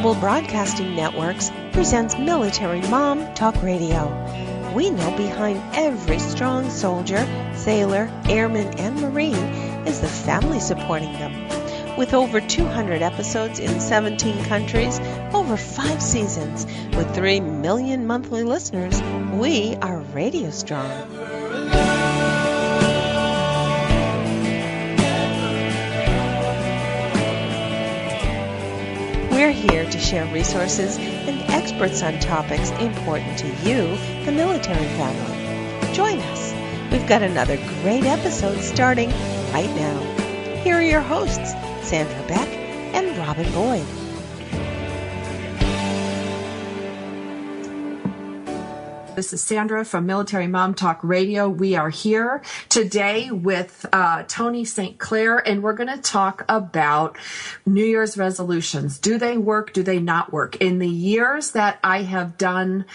Global Broadcasting Networks presents Military Mom Talk Radio. We know behind every strong soldier, sailor, airman, and Marine is the family supporting them. With over 200 episodes in 17 countries, over 5 seasons, with 3 million monthly listeners, we are radio strong. We're here to share resources and experts on topics important to you, the military family. Join us. We've got another great episode starting right now. Here are your hosts, Sandra, Beck, and Robin Boyd. This is Sandra from Military Mom Talk Radio. We are here today with Toni St. Clair, and we're going to talk about New Year's resolutions. Do they work? Do they not work? In the years that I have done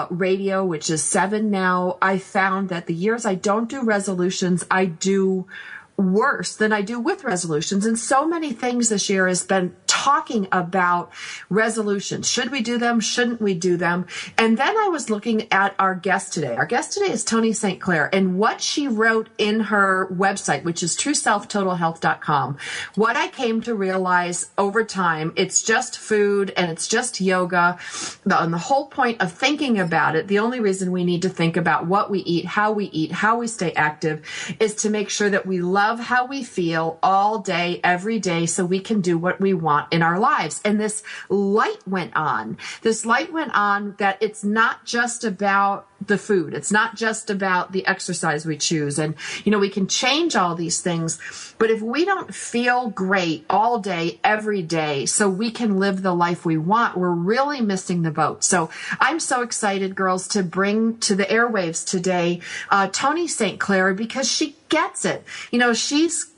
radio, which is 7 now, I found that the years I don't do resolutions, I do worse than I do with resolutions. And so many things this year has been talking about resolutions. Should we do them? Shouldn't we do them? And then I was looking at our guest today. Our guest today is Toni St. Clair, and what she wrote in her website, which is trueselftotalhealth.com. What I came to realize over time, it's just food and it's just yoga. And the whole point of thinking about it, the only reason we need to think about what we eat, how we stay active, is to make sure that we love how we feel all day, every day, so we can do what we want in our lives. And this light went on. This light went on that it's not just about the food. It's not just about the exercise we choose. And, we can change all these things. But if we don't feel great all day, every day, so we can live the life we want, we're really missing the boat. So I'm so excited, girls, to bring to the airwaves today Toni St. Clair, because she gets it.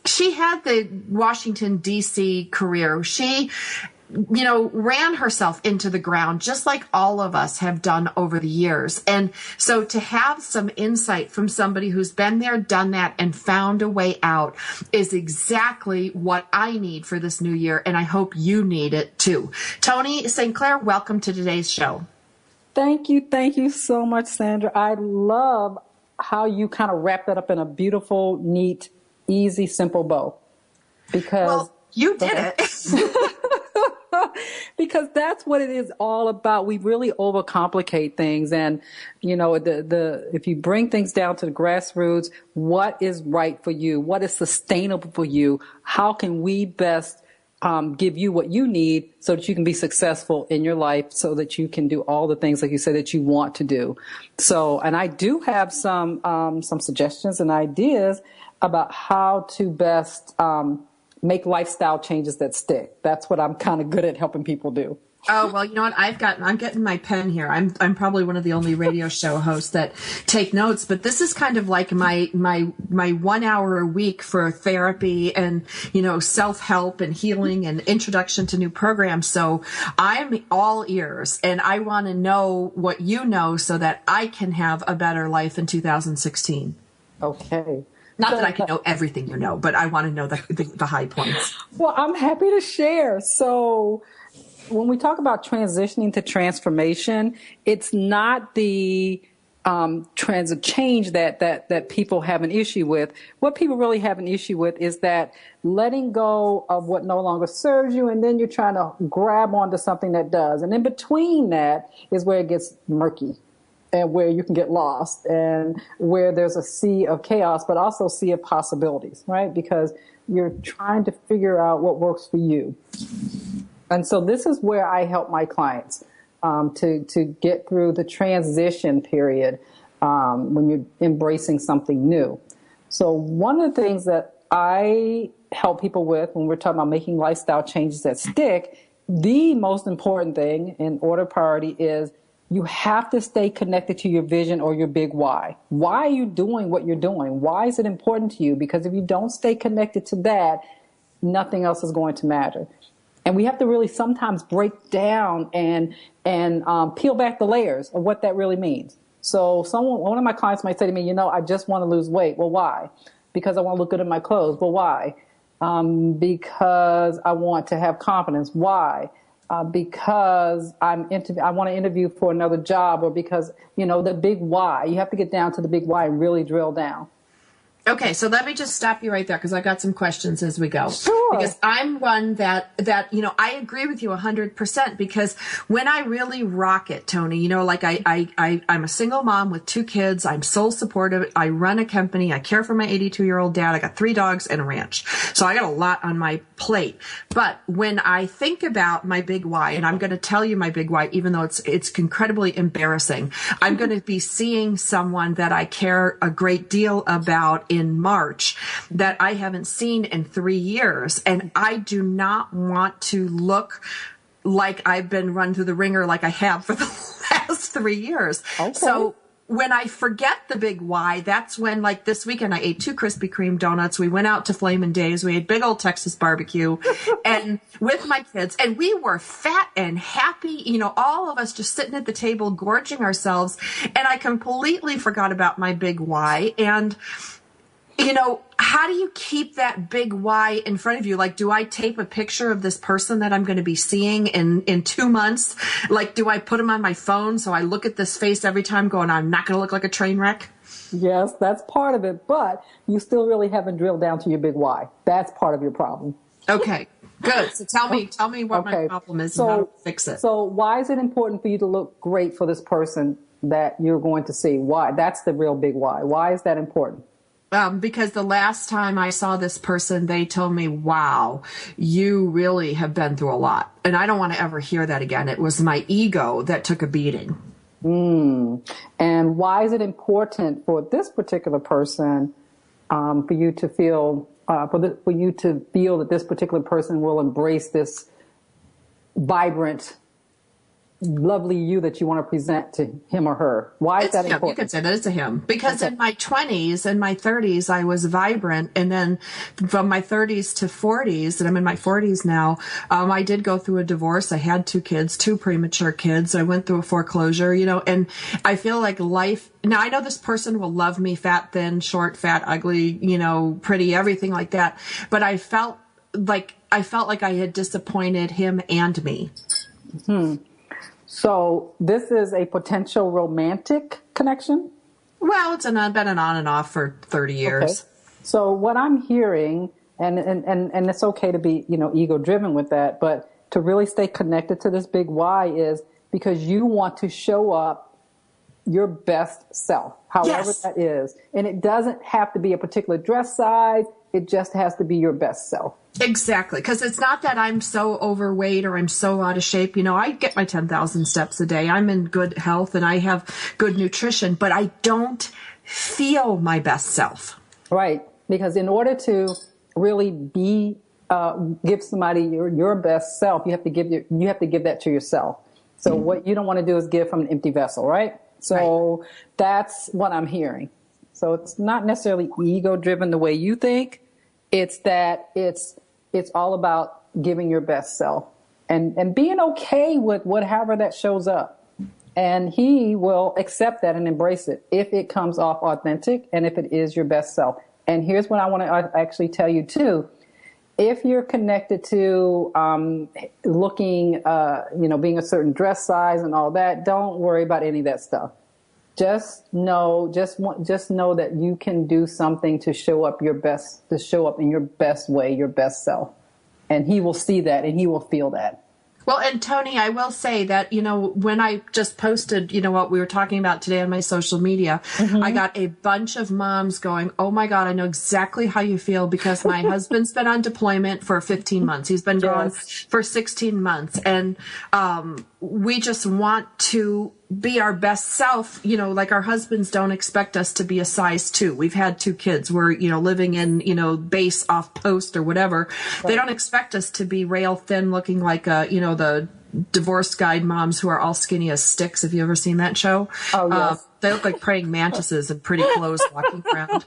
She had the Washington, D.C. career. She ran herself into the ground just like all of us have done over the years. And so to have some insight from somebody who's been there, done that, and found a way out is exactly what I need for this new year. And I hope you need it too. Toni St. Clair, welcome to today's show. Thank you. Thank you so much, Sandra. I love how you kind of wrap that up in a beautiful, neat, easy, simple bow. Because you did it. Because that's what it is all about. We really overcomplicate things. And, if you bring things down to the grassroots, what is right for you? What is sustainable for you? How can we best give you what you need so that you can be successful in your life, so that you can do all the things, like you said, that you want to do. So, and I do have some suggestions and ideas about how to best make lifestyle changes that stick. That's what I'm kind of good at helping people do. Oh, well, you know what? I'm getting my pen here. I'm probably one of the only radio show hosts that take notes, but this is kind of like my 1 hour a week for therapy and, self-help and healing and introduction to new programs. So I'm all ears, and I want to know what you know so that I can have a better life in 2016. Okay. Not that I can know everything you know, but I want to know the high points. Well, I'm happy to share. So when we talk about transitioning to transformation, it's not the change that people have an issue with. What people really have an issue with is that letting go of what no longer serves you, and then you're trying to grab onto something that does. And in between that is where it gets murky, and where you can get lost, and where there's a sea of chaos, but also a sea of possibilities, right? Because you're trying to figure out what works for you. And so this is where I help my clients to get through the transition period when you're embracing something new. So one of the things that I help people with when we're talking about making lifestyle changes that stick, the most important thing in order of priority is you have to stay connected to your vision or your big why. Why are you doing what you're doing? Why is it important to you? Because if you don't stay connected to that, nothing else is going to matter. And we have to really sometimes break down and peel back the layers of what that really means. So one of my clients might say to me, I just want to lose weight. Well, why? Because I want to look good in my clothes. Well, why? Because I want to have confidence. Why? because I want to interview for another job, or because, the big why. You have to get down to the big why and really drill down. Okay, so let me just stop you right there because I got some questions as we go. Sure. Because I'm one that I agree with you 100%, because when I really rock it, Toni, like I'm a single mom with 2 kids. I'm sole supportive. I run a company. I care for my 82-year-old dad. I got 3 dogs and a ranch. So I got a lot on my plate. But when I think about my big why, and I'm going to tell you my big why, even though it's incredibly embarrassing, I'm going to be seeing someone that I care a great deal about in March that I haven't seen in 3 years. And I do not want to look like I've been run through the ringer like I have for the last 3 years. Okay. So when I forget the big why, that's when, like this weekend, I ate 2 Krispy Kreme donuts. We went out to Flamin' Days. We ate big old Texas barbecue and with my kids, and we were fat and happy, all of us just sitting at the table, gorging ourselves. And I completely forgot about my big why. And how do you keep that big why in front of you? Like, do I tape a picture of this person that I'm going to be seeing in 2 months? Like, do I put them on my phone so I look at this face every time going, I'm not going to look like a train wreck? Yes, that's part of it. But you still really haven't drilled down to your big why. That's part of your problem. Okay, good. So tell me what my problem is and how to fix it. So why is it important for you to look great for this person that you're going to see? Why? That's the real big why. Why is that important? Because the last time I saw this person, they told me, wow, you really have been through a lot. And I don't want to ever hear that again. It was my ego that took a beating. And why is it important for this particular person for you to feel that this particular person will embrace this vibrant, lovely you that you want to present to him or her? Why is that important? You could say that it's a him. Because in my 20s and my 30s, I was vibrant. And then from my 30s to 40s, and I'm in my 40s now, I did go through a divorce. I had 2 kids, 2 premature kids. I went through a foreclosure, and I feel like life. Now, I know this person will love me, fat, thin, short, fat, ugly, pretty, everything like that. But I felt like I had disappointed him and me. So this is a potential romantic connection? Well, it's been an on and off for 30 years. Okay. So what I'm hearing, and it's okay to be, ego driven with that, but to really stay connected to this big why is because you want to show up your best self, however that is. And it doesn't have to be a particular dress size. It just has to be your best self. Exactly. Because it's not that I'm so overweight or I'm so out of shape. I get my 10,000 steps a day. I'm in good health and I have good nutrition, but I don't feel my best self. Right. Because in order to really give somebody your best self, you have to give that to yourself. So what you don't want to do is give from an empty vessel, right? So that's what I'm hearing. So it's not necessarily ego driven the way you think. It's that it's all about giving your best self and being okay with whatever that shows up. And he will accept that and embrace it if it comes off authentic and if it is your best self. And here's what I want to actually tell you too. If you're connected to looking, being a certain dress size and all that, don't worry about any of that stuff. Just know that you can do something to show up in your best way, your best self. And he will see that and he will feel that. Well, and Toni, I will say that, when I just posted, what we were talking about today on my social media, I got a bunch of moms going, oh my God, I know exactly how you feel because my husband's been on deployment for 15 months. He's been gone for 16 months. And we just want to be our best self, like our husbands don't expect us to be a size 2. We've had 2 kids. We're, living in, base off post or whatever. Right. They don't expect us to be rail thin looking like, the divorce guide moms who are all skinny as sticks. Have you ever seen that show? Oh, yes. They look like praying mantises in pretty clothes walking around.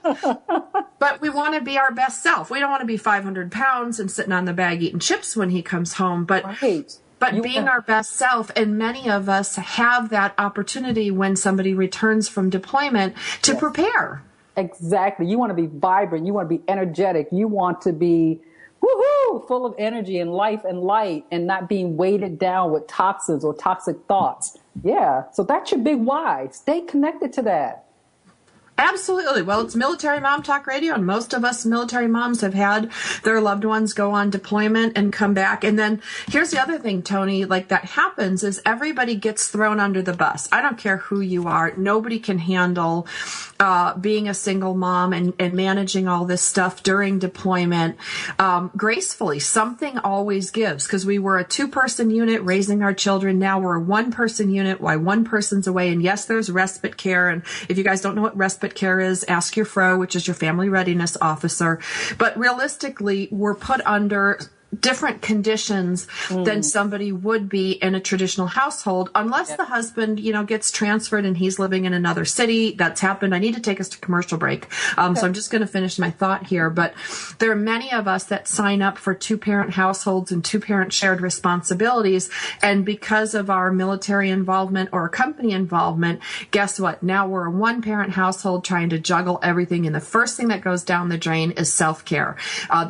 But we want to be our best self. We don't want to be 500 pounds and sitting on the bag eating chips when he comes home. But being our best self, and many of us have that opportunity when somebody returns from deployment to prepare. Exactly. You want to be vibrant. You want to be energetic. You want to be, woohoo, full of energy and life and light and not being weighted down with toxins or toxic thoughts. Yeah. So that's your big why. Stay connected to that. Absolutely. Well, it's Military Mom Talk Radio, and most of us military moms have had their loved ones go on deployment and come back. And then here's the other thing, Toni, like that happens is everybody gets thrown under the bus. I don't care who you are. Nobody can handle being a single mom and managing all this stuff during deployment gracefully. Something always gives, because we were a 2-person unit raising our children. Now we're a 1-person unit while one person's away. And yes, there's respite care. And if you guys don't know what respite care is, ask your FRO, which is your family readiness officer. But realistically, we're put under different conditions than somebody would be in a traditional household, unless the husband, gets transferred and he's living in another city. That's happened. I need to take us to commercial break. So I'm just going to finish my thought here. But there are many of us that sign up for 2-parent households and 2-parent shared responsibilities. And because of our military involvement or company involvement, guess what? Now we're a 1-parent household trying to juggle everything. And the first thing that goes down the drain is self-care.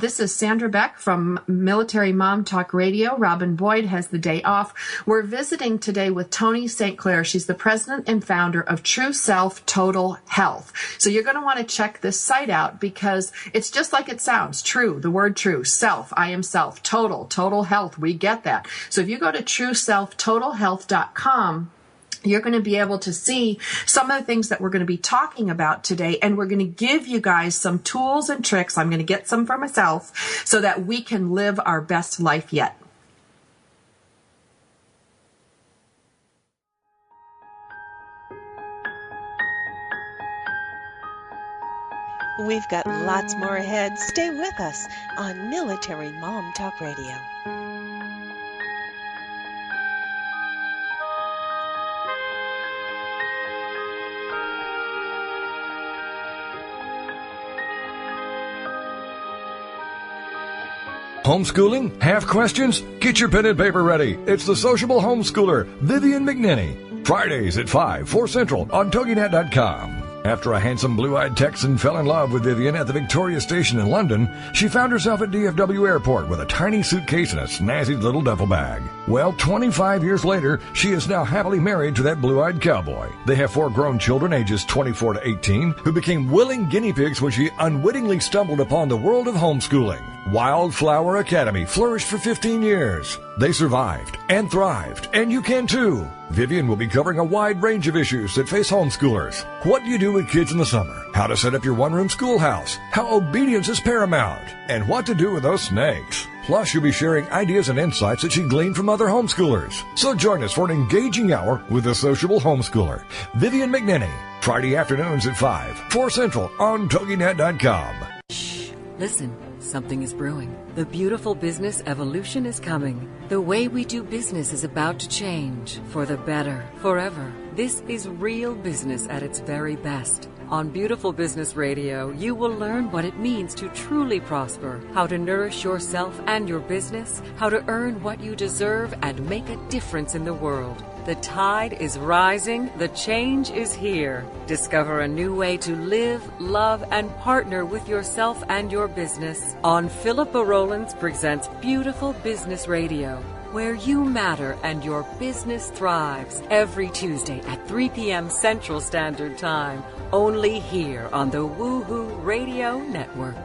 This is Sandra Beck from Military Mom Talk Radio. Robin Boyd has the day off. We're visiting today with Toni St. Clair. She's the president and founder of True Self Total Health. So you're going to want to check this site out because it's just like it sounds. True, the word true. Self, I am self. Total health. We get that. So if you go to trueselftotalhealth.com, you're going to be able to see some of the things that we're going to be talking about today. And we're going to give you guys some tools and tricks. I'm going to get some for myself so that we can live our best life yet. We've got lots more ahead. Stay with us on Military Mom Talk Radio. Homeschooling? Have questions? Get your pen and paper ready. It's the sociable homeschooler, Vivian McNinney. Fridays at 5, 4 Central on TogiNet.com. After a handsome blue-eyed Texan fell in love with Vivian at the Victoria Station in London, she found herself at DFW Airport with a tiny suitcase and a snazzy little duffel bag. Well, 25 years later, she is now happily married to that blue-eyed cowboy. They have 4 grown children ages 24 to 18 who became willing guinea pigs when she unwittingly stumbled upon the world of homeschooling. Wildflower Academy flourished for 15 years. They survived and thrived, and you can too. Vivian will be covering a wide range of issues that face homeschoolers. What do you do with kids in the summer? How to set up your one-room schoolhouse? How obedience is paramount? And what to do with those snakes? Plus, you'll be sharing ideas and insights that she gleaned from other homeschoolers. So join us for an engaging hour with the sociable homeschooler, Vivian McNinney. Friday afternoons at 5, 4 Central on TogiNet.com. Shh, listen. Something is brewing. The beautiful business evolution is coming. The way we do business is about to change. For the better. Forever. This is real business at its very best. On Beautiful Business Radio, you will learn what it means to truly prosper, how to nourish yourself and your business, how to earn what you deserve and make a difference in the world. The tide is rising, the change is here. Discover a new way to live, love, and partner with yourself and your business on Philippa Rowlands Presents Beautiful Business Radio, where you matter and your business thrives. Every Tuesday at 3 p.m. Central Standard Time, only here on the Woohoo Radio Network.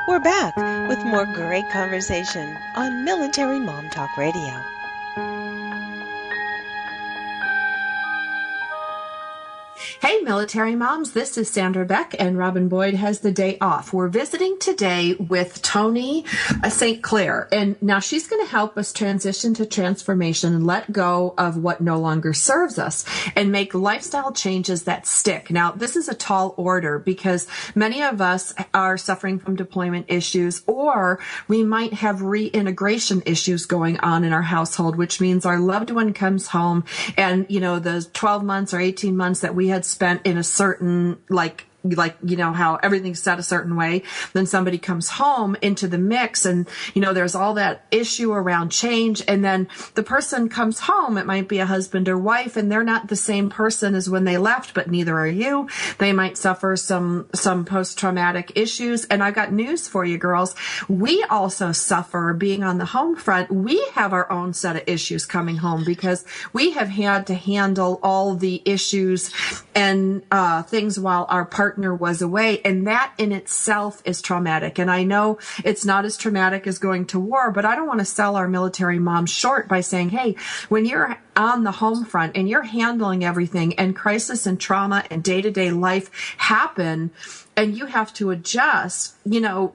We're back with more great conversation on Military Mom Talk Radio. Hey, military moms, this is Sandra Beck, and Robin Boyd has the day off. We're visiting today with Toni St. Clair, and now she's going to help us transition to transformation and let go of what no longer serves us and make lifestyle changes that stick. Now, this is a tall order because many of us are suffering from deployment issues, or we might have reintegration issues going on in our household, which means our loved one comes home and, the 12 months or 18 months that we had spent in a certain like, how everything's set a certain way. Then somebody comes home into the mix and, there's all that issue around change. And then the person comes home, it might be a husband or wife, and they're not the same person as when they left, but neither are you. They might suffer some post-traumatic issues. And I've got news for you, girls. We also suffer being on the home front. We have our own set of issues coming home because we have had to handle all the issues and things while our partner was away. And that in itself is traumatic. And I know it's not as traumatic as going to war, but I don't want to sell our military moms short by saying, hey, when you're on the home front and you're handling everything and crisis and trauma and day-to-day life happen and you have to adjust,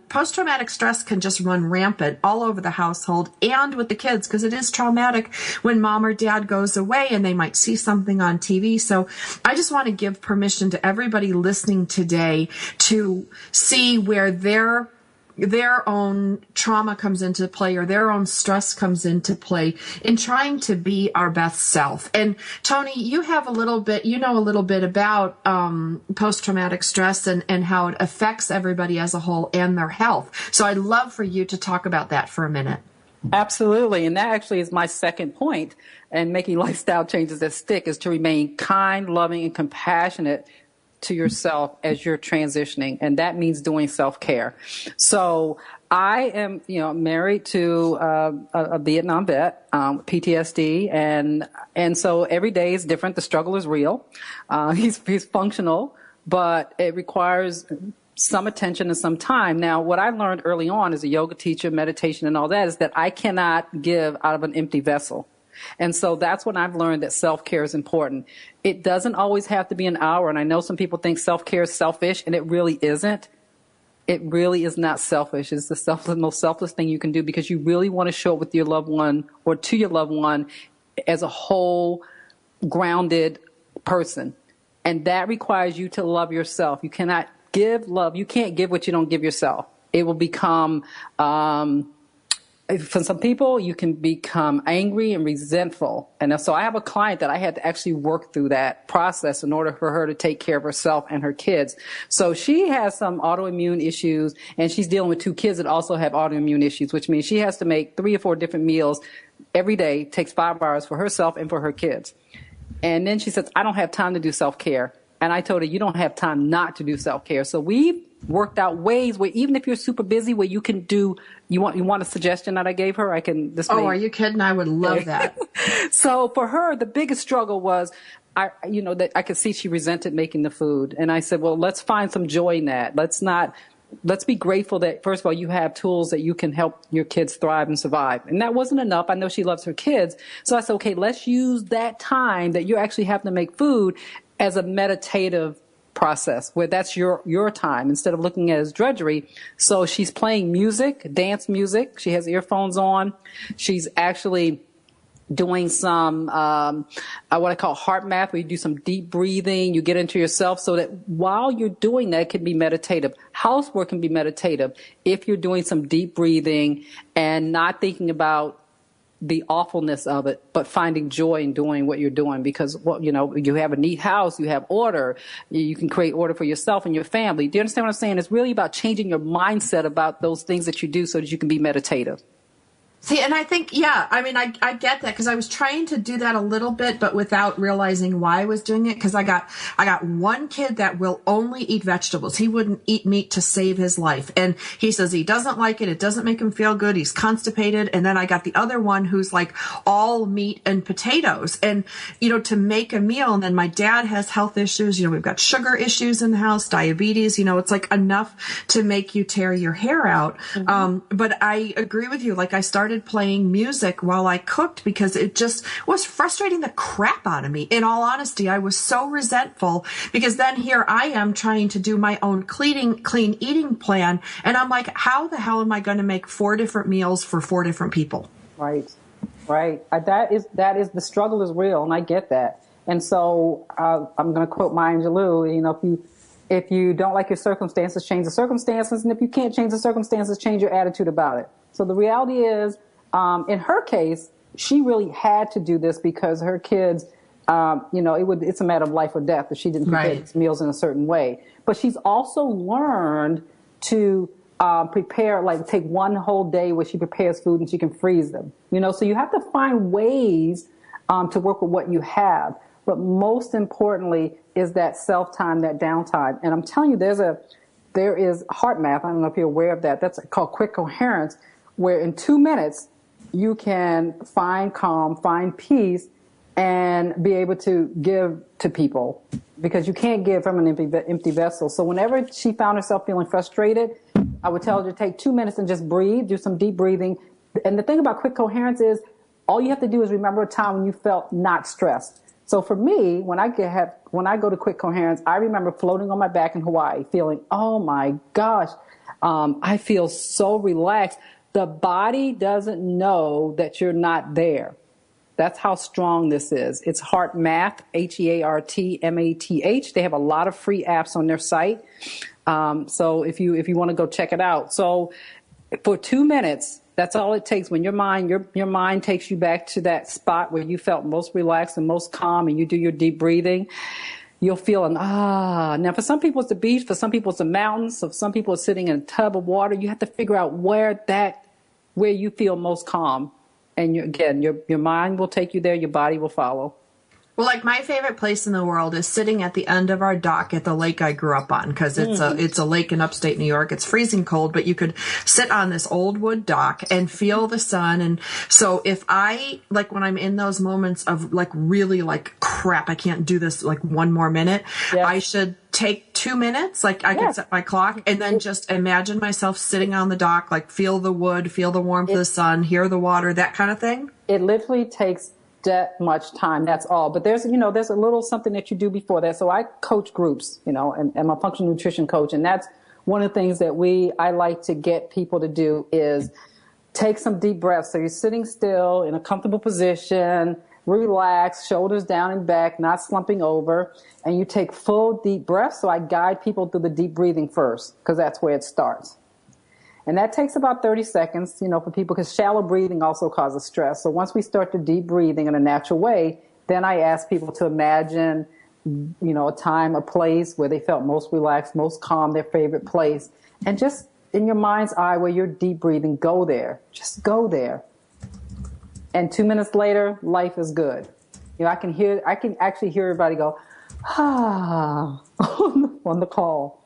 post-traumatic stress can just run rampant all over the household and with the kids because it is traumatic when mom or dad goes away and they might see something on TV. So I just want to give permission to everybody listening today to see where their own trauma comes into play or their own stress comes into play in trying to be our best self. And Toni, you have a little bit about post-traumatic stress and how it affects everybody as a whole and their health. So I'd love for you to talk about that for a minute. Absolutely. And that actually is my second point. And making lifestyle changes that stick is to remain kind, loving, and compassionate to yourself as you're transitioning. And that means doing self-care. So I am, married to a Vietnam vet, PTSD. And so every day is different. The struggle is real. He's functional, but it requires some attention and some time. Now, what I learned early on as a yoga teacher, meditation and all that is that I cannot give out of an empty vessel. And so that's when I've learned that self-care is important. It doesn't always have to be an hour. And I know some people think self-care is selfish, and it really isn't. It really is not selfish. It's the most selfless thing you can do because you really want to show up with your loved one or to your loved one as a whole, grounded person. And that requires you to love yourself. You cannot give love. You can't give what you don't give yourself. It will become... for some people, you can become angry and resentful. And so I have a client that I had to actually work through that process in order for her to take care of herself and her kids. So she has some autoimmune issues, and she's dealing with 2 kids that also have autoimmune issues, which means she has to make 3 or 4 different meals every day, takes 5 hours for herself and for her kids. And then she says, I don't have time to do self-care. And I told her, you don't have time not to do self-care. So we worked out ways where even if you're super busy, where you can do, you want a suggestion that I gave her? I can display. Oh, are you kidding? I would love that. So for her, the biggest struggle was, that I could see she resented making the food. And I said, well, let's find some joy in that. Let's be grateful that, first of all, you have tools that you can help your kids thrive and survive. And that wasn't enough. I know she loves her kids. So I said, okay, let's use that time that you actually have to make food as a meditative process where that's your time instead of looking at it as drudgery. So she's playing music, dance music. She has earphones on. She's actually doing some what I call heart math, where you do some deep breathing, you get into yourself, so that while you're doing that, it can be meditative. Housework can be meditative if you're doing some deep breathing and not thinking about the awfulness of it, but finding joy in doing what you're doing, because you have a neat house, you have order, you can create order for yourself and your family. Do you understand what I'm saying? It's really about changing your mindset about those things that you do so that you can be meditative. See, and I think, I get that, because I was trying to do that a little bit, but without realizing why I was doing it, because I got one kid that will only eat vegetables. He wouldn't eat meat to save his life. And he says he doesn't like it. It doesn't make him feel good. He's constipated. And then I got the other one who's like all meat and potatoes. And, to make a meal. And then my dad has health issues. We've got sugar issues in the house, diabetes. It's like enough to make you tear your hair out. Mm-hmm. But I agree with you. Like, I started playing music while I cooked because it just was frustrating the crap out of me. In all honesty, I was so resentful because then here I am trying to do my own clean eating plan. And I'm like, how the hell am I going to make 4 different meals for 4 different people? Right. That is the struggle is real. And I get that. And so I'm going to quote Maya Angelou, if you don't like your circumstances, change the circumstances. And if you can't change the circumstances, change your attitude about it. So the reality is, in her case, she really had to do this because her kids, it's a matter of life or death if she didn't prepare these meals in a certain way. but she's also learned to prepare, like take one whole day where she prepares food and she can freeze them. So you have to find ways to work with what you have. But most importantly is that self-time, that downtime. And I'm telling you, there is heart math. I don't know if you're aware of that. That's called quick coherence, where in 2 minutes you can find calm, find peace, and be able to give to people, because you can't give from an empty vessel. So whenever she found herself feeling frustrated, I would tell her to take 2 minutes and just breathe, do some deep breathing. And the thing about quick coherence is all you have to do is remember a time when you felt not stressed. So for me, when I go to quick coherence, I remember floating on my back in Hawaii, feeling, oh my gosh, I feel so relaxed. The body doesn't know that you're not there. That's how strong this is. It's Heart Math, HEARTMATH. They have a lot of free apps on their site. So if you want to go check it out. So for 2 minutes, that's all it takes. When your mind takes you back to that spot where you felt most relaxed and most calm, and you do your deep breathing, you'll feel Now for some people it's the beach, for some people it's the mountains, so some people are sitting in a tub of water. You have to figure out where you feel most calm. And your mind will take you there, your body will follow. Well, like my favorite place in the world is sitting at the end of our dock at the lake I grew up on, because it's a lake in upstate New York. It's freezing cold, but you could sit on this old wood dock and feel the sun. And so if I, like when I'm in those moments of like really like crap, I can't do this like one more minute, yes, I should take 2 minutes, like I could set my clock, and then just imagine myself sitting on the dock, like feel the wood, feel the warmth of the sun, hear the water, that kind of thing. It literally takes that much time. That's all. But there's a little something that you do before that. So I coach groups, and I'm a functional nutrition coach. And that's one of the things that I like to get people to do is take some deep breaths. So you're sitting still in a comfortable position, relax, shoulders down and back, not slumping over, and you take full deep breaths. So I guide people through the deep breathing first, because that's where it starts. And that takes about 30 seconds, for people, because shallow breathing also causes stress. So once we start the deep breathing in a natural way, then I ask people to imagine, a time, a place where they felt most relaxed, most calm, their favorite place. And just in your mind's eye where you're deep breathing, go there. Just go there. And 2 minutes later, life is good. I can actually hear everybody go, on the call.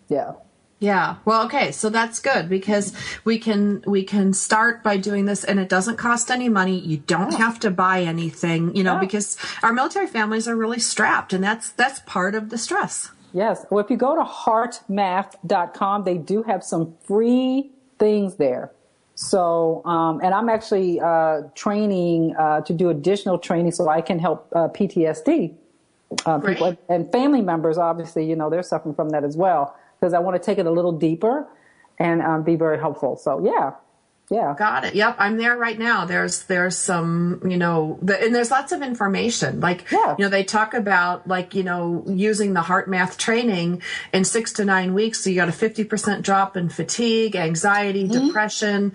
Yeah. Yeah. Well, okay. So that's good, because we can start by doing this, and it doesn't cost any money. You don't have to buy anything, because our military families are really strapped, and that's part of the stress. Yes. Well, if you go to heartmath.com, they do have some free things there. So, and I'm actually training to do additional training so I can help PTSD people and family members. Obviously, they're suffering from that as well, because I want to take it a little deeper and be very helpful. So, yeah. Got it. Yep. I'm there right now. There's some, and there's lots of information. Like, they talk about using the heart math training in 6 to 9 weeks. So you got a 50% drop in fatigue, anxiety, depression,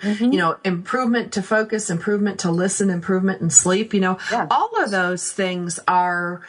improvement to focus, improvement to listen, improvement in sleep. All of those things are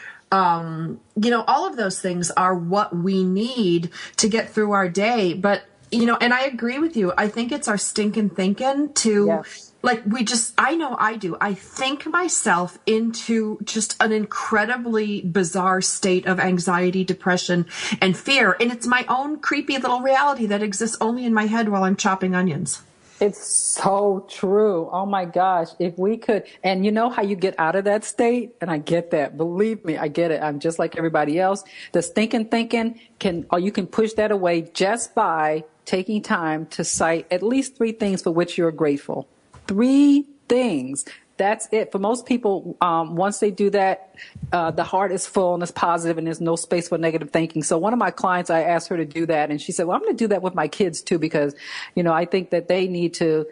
what we need to get through our day. But, and I agree with you. I think it's our stinking thinking to, I know I do. I think myself into just an incredibly bizarre state of anxiety, depression, and fear. And it's my own creepy little reality that exists only in my head while I'm chopping onions. It's so true. Oh my gosh. If we could, and you know how you get out of that state? And I get that. Believe me, I get it. I'm just like everybody else. The thinking you can push that away just by taking time to cite at least 3 things for which you're grateful. 3 things. That's it. For most people, once they do that, the heart is full and it's positive and there's no space for negative thinking. So one of my clients, I asked her to do that, and she said, well, I'm going to do that with my kids too, because, I think that they need to,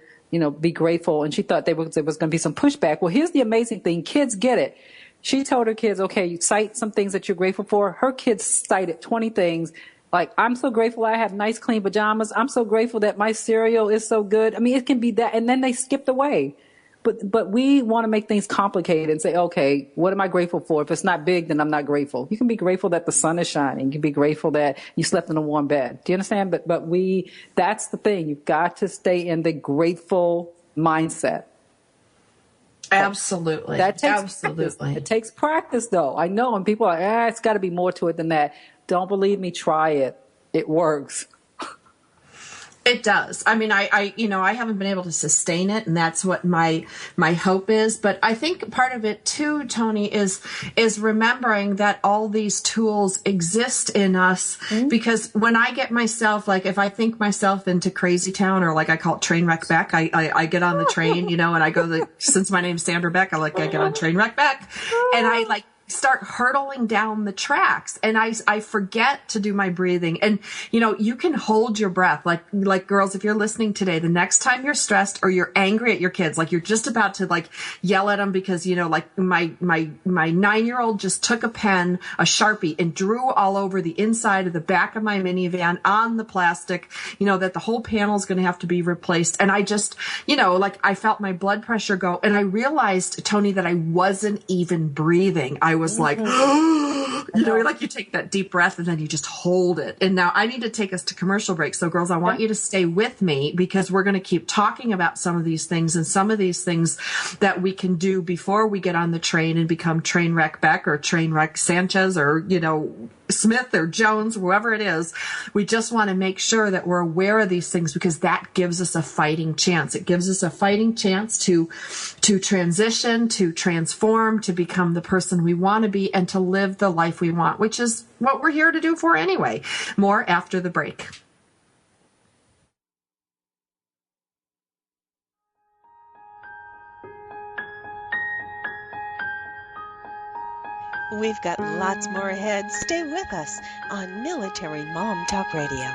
be grateful. And she thought there was going to be some pushback. Well, here's the amazing thing. Kids get it. She told her kids, okay, you cite some things that you're grateful for. Her kids cited 20 things. Like, I'm so grateful I have nice, clean pajamas. I'm so grateful that my cereal is so good. I mean, it can be that. And then they skipped away. but we want to make things complicated and say, okay, what am I grateful for? If it's not big, then I'm not grateful. You can be grateful that the sun is shining. You can be grateful that you slept in a warm bed. Do you understand? But that's the thing. You've got to stay in the grateful mindset. Absolutely. That takes Absolutely. Practice. It takes practice, though. I know, and people are, it's got to be more to it than that. Don't believe me. Try it. It works. It does. I mean, I haven't been able to sustain it, and that's what my hope is. But I think part of it too, Toni, is remembering that all these tools exist in us. Mm-hmm. Because when I get myself, like, if I think myself into crazy town, or like I call it train wreck Beck, I get on the train, and I go since my name's Sandra Beck, I get on train wreck Beck, and I start hurtling down the tracks, and I forget to do my breathing. And you can hold your breath, like girls, if you're listening today, the next time you're stressed or you're angry at your kids, like you're just about to yell at them because like my 9-year-old just took a pen, a Sharpie, and drew all over the inside of the back of my minivan on the plastic, that the whole panel is going to have to be replaced. And I just I felt my blood pressure go, and I realized, Toni, that I wasn't even breathing. I was like, you take that deep breath and then you just hold it. And now I need to take us to commercial break. So girls, I want you to stay with me, because we're going to keep talking about some of these things, and some of these things that we can do before we get on the train and become train wreck Beck or train wreck Sanchez, or, Smith or Jones, whoever it is. We just want to make sure that we're aware of these things, because that gives us a fighting chance. It gives us a fighting chance to transition, to transform, to become the person we want to be, and to live the life we want, which is what we're here to do for anyway. More after the break. We've got lots more ahead. Stay with us on Military Mom Talk Radio.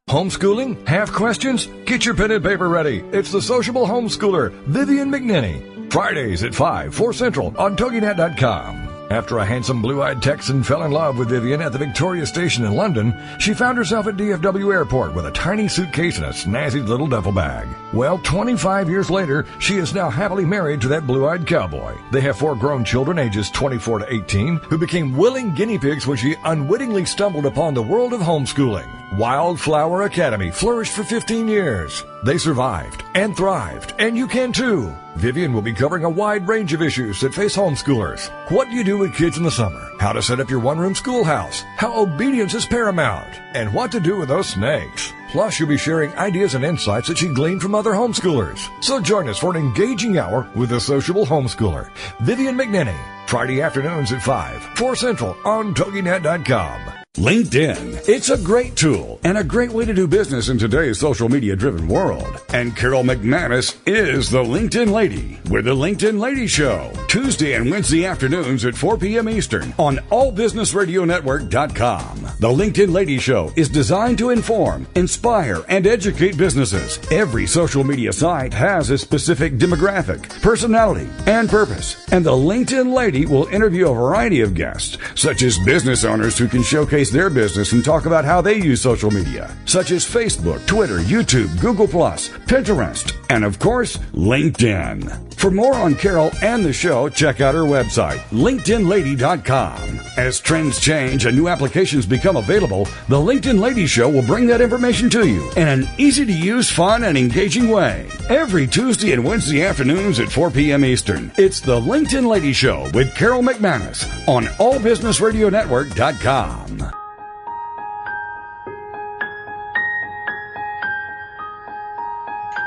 Homeschooling? Have questions? Get your pen and paper ready. It's the sociable homeschooler, Vivian McNinney. Fridays at 5, 4 Central on TogiNet.com. After a handsome blue-eyed Texan fell in love with Vivian at the Victoria Station in London, she found herself at DFW Airport with a tiny suitcase and a snazzy little duffel bag. Well, 25 years later, she is now happily married to that blue-eyed cowboy. They have 4 grown children ages 24 to 18 who became willing guinea pigs when she unwittingly stumbled upon the world of homeschooling. Wildflower Academy flourished for 15 years. They survived and thrived, and you can too. Vivian will be covering a wide range of issues that face homeschoolers. What do you do with kids in the summer? How to set up your one-room schoolhouse? How obedience is paramount? And what to do with those snakes? Plus, you'll be sharing ideas and insights that she gleaned from other homeschoolers. So join us for an engaging hour with the sociable homeschooler, Vivian McNinney. Friday afternoons at 5, 4 Central on TogiNet.com. LinkedIn. It's a great tool and a great way to do business in today's social media driven world. And Carol McManus is the LinkedIn Lady with the LinkedIn Lady Show. Tuesday and Wednesday afternoons at 4 p.m. Eastern on allbusinessradionetwork.com. The LinkedIn Lady Show is designed to inform, inspire, and educate businesses. Every social media site has a specific demographic, personality, and purpose. And the LinkedIn Lady will interview a variety of guests, such as business owners who can showcase their business and talk about how they use social media, such as Facebook, Twitter, YouTube, Google+, Pinterest, and of course, LinkedIn. For more on Carol and the show, check out her website, LinkedInLady.com. As trends change and new applications become available, the LinkedIn Lady Show will bring that information to you in an easy-to-use, fun, and engaging way. Every Tuesday and Wednesday afternoons at 4 p.m. Eastern, it's the LinkedIn Lady Show with Carol McManus on allbusinessradionetwork.com.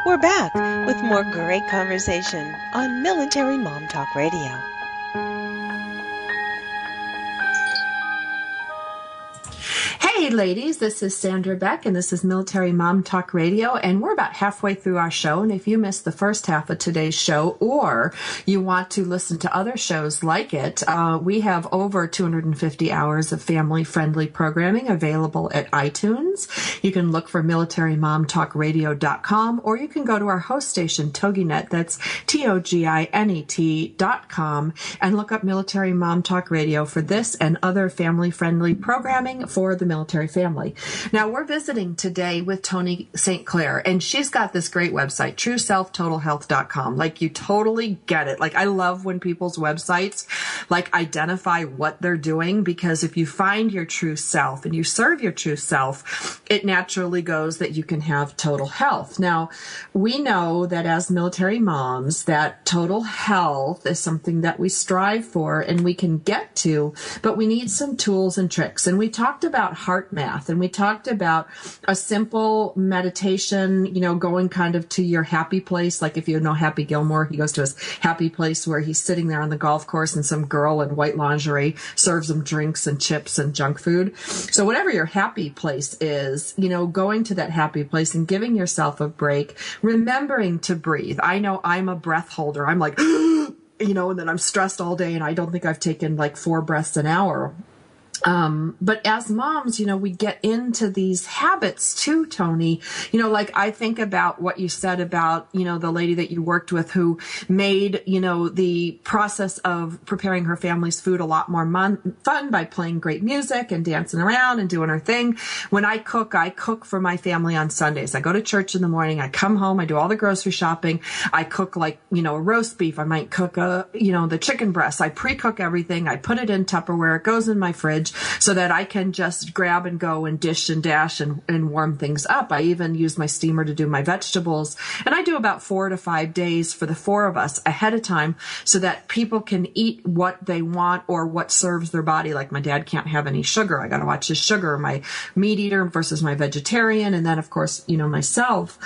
We're back with more great conversation on Military Mom Talk Radio. Hey, ladies, this is Sandra Beck, and this is Military Mom Talk Radio, and we're about halfway through our show, and if you missed the first half of today's show, or you want to listen to other shows like it, we have over 250 hours of family-friendly programming available at iTunes. You can look for militarymomtalkradio.com, or you can go to our host station, TogiNet, that's TOGINET.com, and look up Military Mom Talk Radio for this and other family-friendly programming for the military family. Now, we're visiting today with Toni St. Clair, and she's got this great website, TrueSelfTotalHealth.com. Like, you totally get it. Like, I love when people's websites, like, identify what they're doing, because if you find your true self and you serve your true self, it naturally goes that you can have total health. Now, we know that as military moms, that total health is something that we strive for and we can get to, but we need some tools and tricks. And we talked about heart math, and we talked about a simple meditation, you know, going kind of to your happy place. Like if you know Happy Gilmore, he goes to his happy place where he's sitting there on the golf course and some girl in white lingerie serves him drinks and chips and junk food. So whatever your happy place is, you know, going to that happy place and giving yourself a break, remembering to breathe. I know I'm a breath holder. I'm like, you know, and then I'm stressed all day and I don't think I've taken like 4 breaths an hour. But as moms, you know, we get into these habits too, Toni. You know, like I think about what you said about, you know, the lady that you worked with who made, you know, the process of preparing her family's food a lot more fun by playing great music and dancing around and doing her thing. When I cook for my family on Sundays. I go to church in the morning. I come home. I do all the grocery shopping. I cook like, you know, a roast beef. I might cook the chicken breast. I pre-cook everything. I put it in Tupperware. It goes in my fridge, so that I can just grab and go and dish and dash and warm things up. I even use my steamer to do my vegetables. And I do about 4 to 5 days for the 4 of us ahead of time so that people can eat what they want or what serves their body. Like my dad can't have any sugar. I got to watch his sugar, my meat eater versus my vegetarian. And then, of course, you know, myself.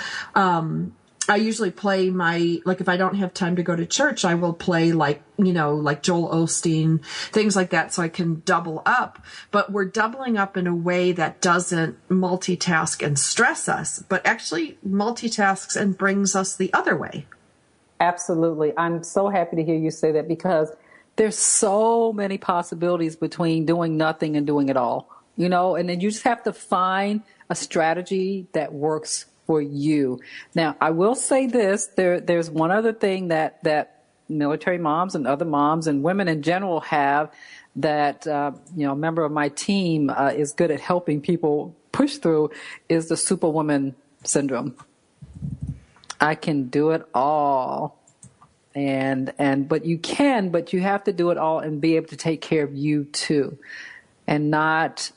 I usually play like if I don't have time to go to church, I will play like Joel Osteen, things like that, so I can double up. But we're doubling up in a way that doesn't multitask and stress us, but actually multitasks and brings us the other way. Absolutely. I'm so happy to hear you say that, because there's so many possibilities between doing nothing and doing it all, you know, and then you just have to find a strategy that works for you. Now, I will say this, there's one other thing that military moms and other moms and women in general have that, a member of my team is good at helping people push through, is the Superwoman syndrome. I can do it all. But you have to do it all and be able to take care of you too. And not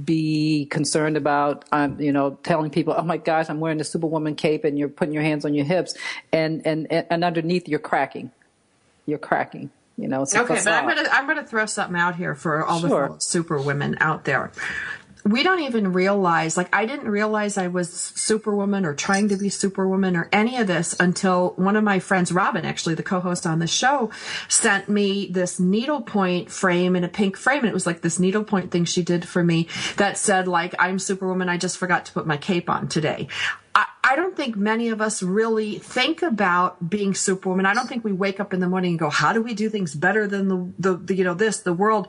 be concerned about, telling people, oh my gosh, I'm wearing the Superwoman cape, and you're putting your hands on your hips, and underneath you're cracking. You know. It's okay, but I'm gonna throw something out here for all the Superwomen out there. We don't even realize, like I didn't realize I was Superwoman or trying to be Superwoman or any of this until one of my friends, Robin, actually the co-host on the show, sent me this needlepoint frame in a pink frame. And it was like this needlepoint thing she did for me that said, like, I'm Superwoman. I just forgot to put my cape on today. I don't think many of us really think about being Superwoman. I don't think we wake up in the morning and go, how do we do things better than the world?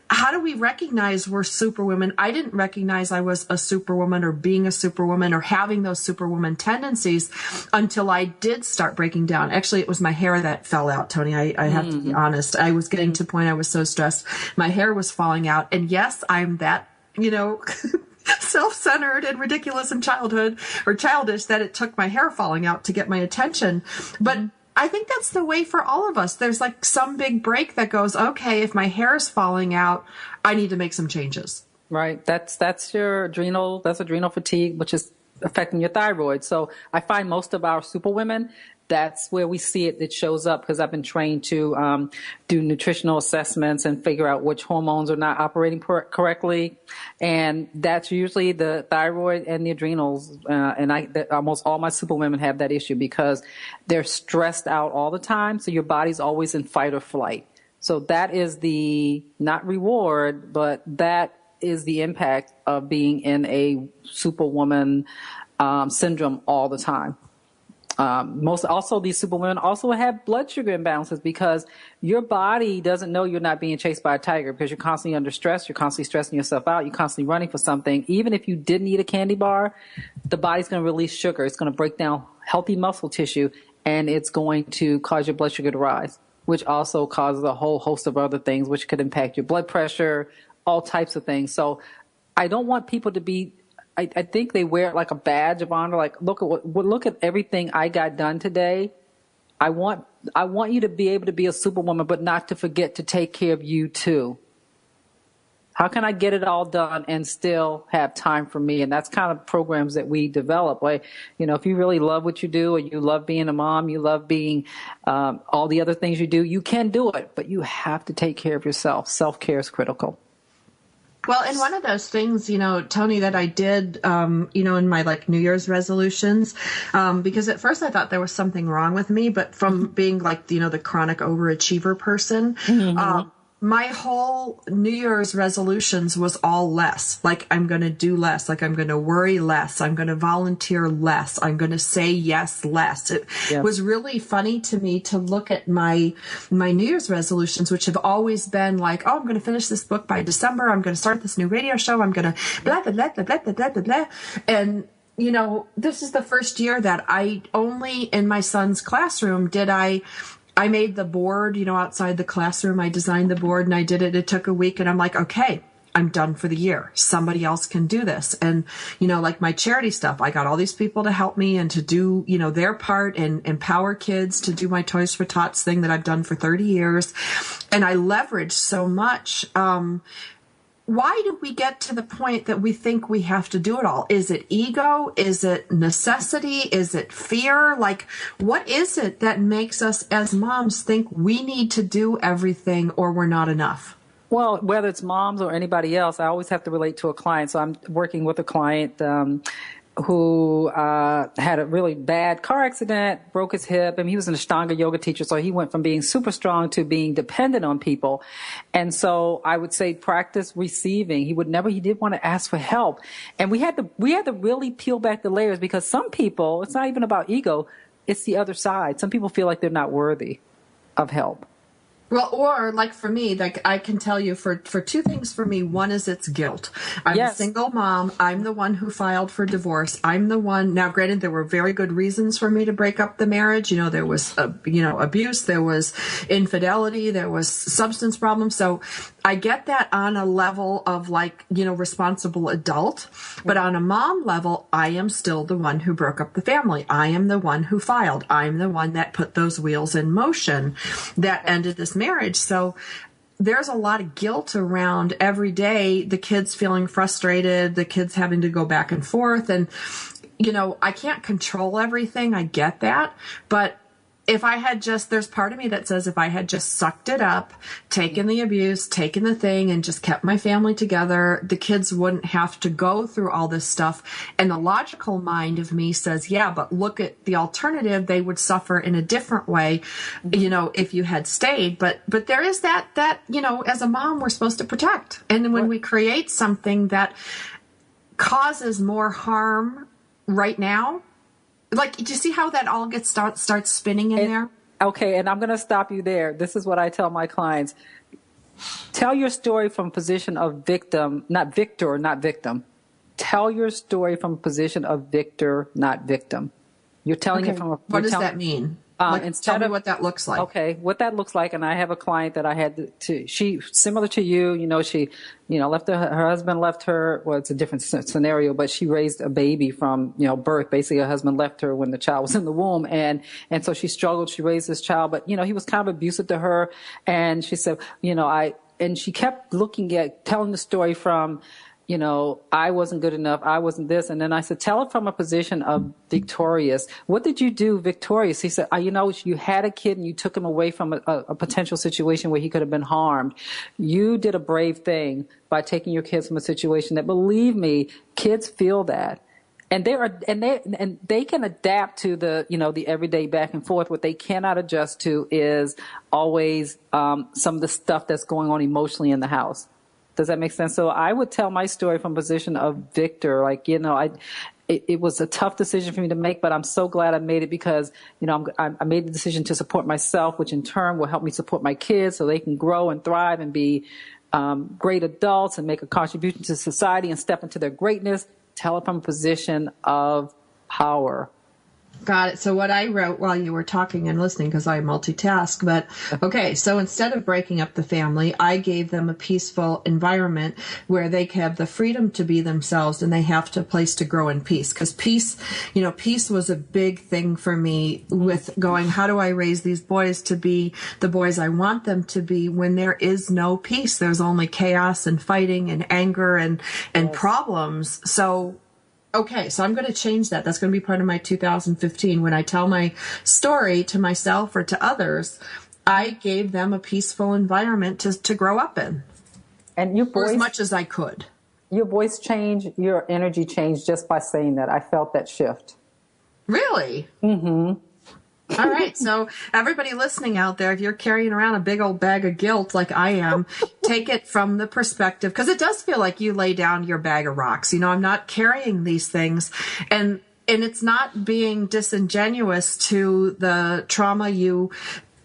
How do we recognize we're Superwomen? I didn't recognize I was a Superwoman or being a Superwoman or having those Superwoman tendencies until I did start breaking down. Actually, it was my hair that fell out, Toni. I have to be honest. I was getting to the point I was so stressed. My hair was falling out. And yes, I'm that, self-centered and ridiculous in childhood or childish that it took my hair falling out to get my attention. But I think that's the way for all of us. There's like some big break that goes, okay, if my hair is falling out, I need to make some changes. Right. That's your adrenal fatigue, which is affecting your thyroid. So I find most of our Superwomen, that's where we see it. It shows up because I've been trained to do nutritional assessments and figure out which hormones are not operating correctly. And that's usually the thyroid and the adrenals. Almost all my Superwomen have that issue because they're stressed out all the time. So your body's always in fight or flight. So that is the not reward, but that is the impact of being in a superwoman syndrome all the time. These superwomen also have blood sugar imbalances because your body doesn't know you're not being chased by a tiger because you're constantly under stress. You're constantly stressing yourself out. You're constantly running for something. Even if you didn't eat a candy bar, the body's going to release sugar. It's going to break down healthy muscle tissue, and it's going to cause your blood sugar to rise, which also causes a whole host of other things, which could impact your blood pressure, all types of things. So I don't want people to be, I think they wear it like a badge of honor. Like, look at everything I got done today. I want you to be able to be a superwoman, but not to forget to take care of you too. How can I get it all done and still have time for me? And that's kind of programs that we develop. Like, if you really love what you do, or you love being a mom, you love being all the other things you do, you can do it, but you have to take care of yourself. Self-care is critical. Well, and one of those things, Toni, that I did, in my New Year's resolutions, because at first I thought there was something wrong with me, but from being the chronic overachiever person, mm-hmm. My whole New Year's resolutions was all less. Like, I'm going to do less. Like, I'm going to worry less. I'm going to volunteer less. I'm going to say yes less. It was really funny to me to look at my New Year's resolutions, which have always been like, oh, I'm going to finish this book by December. I'm going to start this new radio show. I'm going to blah, blah, blah, blah, blah, blah, blah, blah. And, this is the first year that I only in my son's classroom did I made the board, outside the classroom. I designed the board and I did it. It took a week and I'm like, okay, I'm done for the year. Somebody else can do this. And, like my charity stuff, I got all these people to help me and to do, their part and empower kids to do my Toys for Tots thing that I've done for 30 years. And I leveraged so much. Why do we get to the point that we think we have to do it all? Is it ego? Is it necessity? Is it fear? Like, what is it that makes us as moms think we need to do everything or we're not enough? Well, whether it's moms or anybody else, I always have to relate to a client. So I'm working with a client who had a really bad car accident, broke his hip, and he was an Ashtanga yoga teacher, so he went from being super strong to being dependent on people. And so I would say practice receiving. He did want to ask for help. And we had to really peel back the layers, because some people, it's not even about ego, it's the other side. Some people feel like they're not worthy of help. Well, or like for me, I can tell you for two things for me. One is it's guilt. I'm a single mom. I'm the one who filed for divorce. I'm the one. Now, granted, there were very good reasons for me to break up the marriage. There was, abuse. There was infidelity. There was substance problems. So I get that on a level of responsible adult. But on a mom level, I am still the one who broke up the family. I am the one who filed. I'm the one that put those wheels in motion that ended this marriage. So there's a lot of guilt around every day, the kids feeling frustrated, the kids having to go back and forth. And, I can't control everything. I get that. But if I had there's part of me that says if I had just sucked it up, taken the abuse, taken the thing, and just kept my family together, the kids wouldn't have to go through all this stuff. And the logical mind of me says, yeah, but look at the alternative. They would suffer in a different way, if you had stayed. But there is that, as a mom, we're supposed to protect. And when we create something that causes more harm right now, do you see how that all starts spinning in there? Okay, and I'm going to stop you there. This is what I tell my clients. Tell your story from a position of victim, not victor, not victim. Tell your story from a position of victor, not victim. You're telling it from a... What does that mean? Tell me what that looks like. Okay, what that looks like, and I have a client that I had she, similar to you, she, left her husband left her, well, it's a different scenario, but she raised a baby from, birth. Basically, her husband left her when the child was in the womb, and so she struggled, she raised this child, but, he was kind of abusive to her, and she said, and she kept telling the story from, I wasn't good enough. I wasn't this. And then I said, tell it from a position of victorious. What did you do victorious? He said, you had a kid and you took him away from a potential situation where he could have been harmed. You did a brave thing by taking your kids from a situation that, believe me, kids feel that. And they can adapt to the everyday back and forth. What they cannot adjust to is always some of the stuff that's going on emotionally in the house. Does that make sense? So I would tell my story from a position of victor. Like, it was a tough decision for me to make, but I'm so glad I made it because, I made the decision to support myself, which in turn will help me support my kids so they can grow and thrive and be great adults and make a contribution to society and step into their greatness. Tell it from a position of power. Got it. So what I wrote while you were talking and listening, because I multitask, but okay, so instead of breaking up the family, I gave them a peaceful environment where they have the freedom to be themselves and they have a place to grow in peace. Because peace was a big thing for me with going, how do I raise these boys to be the boys I want them to be when there is no peace? There's only chaos and fighting and anger and problems. So okay, so I'm going to change that. That's going to be part of my 2015. When I tell my story to myself or to others, I gave them a peaceful environment to grow up in. And your voice, as much as I could. Your voice changed, your energy changed just by saying that. I felt that shift. Really? Mm-hmm. All right. So everybody listening out there, if you're carrying around a big old bag of guilt like I am, take it from the perspective, because it does feel like you lay down your bag of rocks. I'm not carrying these things. And it's not being disingenuous to the trauma you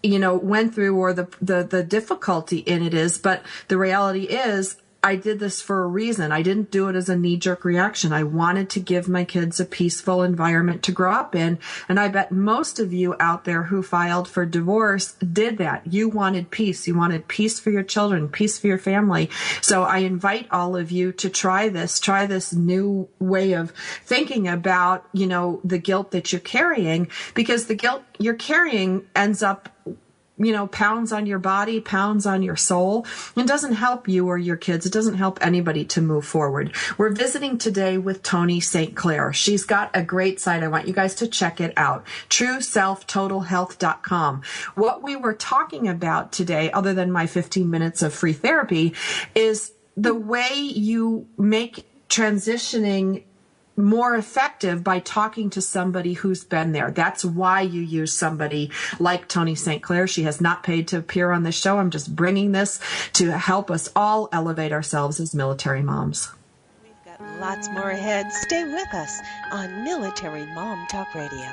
went through or the difficulty in it is. But the reality is, I did this for a reason. I didn't do it as a knee-jerk reaction. I wanted to give my kids a peaceful environment to grow up in. And I bet most of you out there who filed for divorce did that. You wanted peace. You wanted peace for your children, peace for your family. So I invite all of you to try this new way of thinking about, the guilt that you're carrying, because the guilt you're carrying ends up pounds on your body, pounds on your soul. It doesn't help you or your kids. It doesn't help anybody to move forward. We're visiting today with Toni St. Clair. She's got a great site. I want you guys to check it out. TrueSelfTotalHealth.com. What we were talking about today, other than my 15 minutes of free therapy, is the way you make transitioning more effective by talking to somebody who's been there. That's why you use somebody like Toni St. Clair. She has not paid to appear on this show. I'm just bringing this to help us all elevate ourselves as military moms. We've got lots more ahead. Stay with us on Military Mom Talk Radio.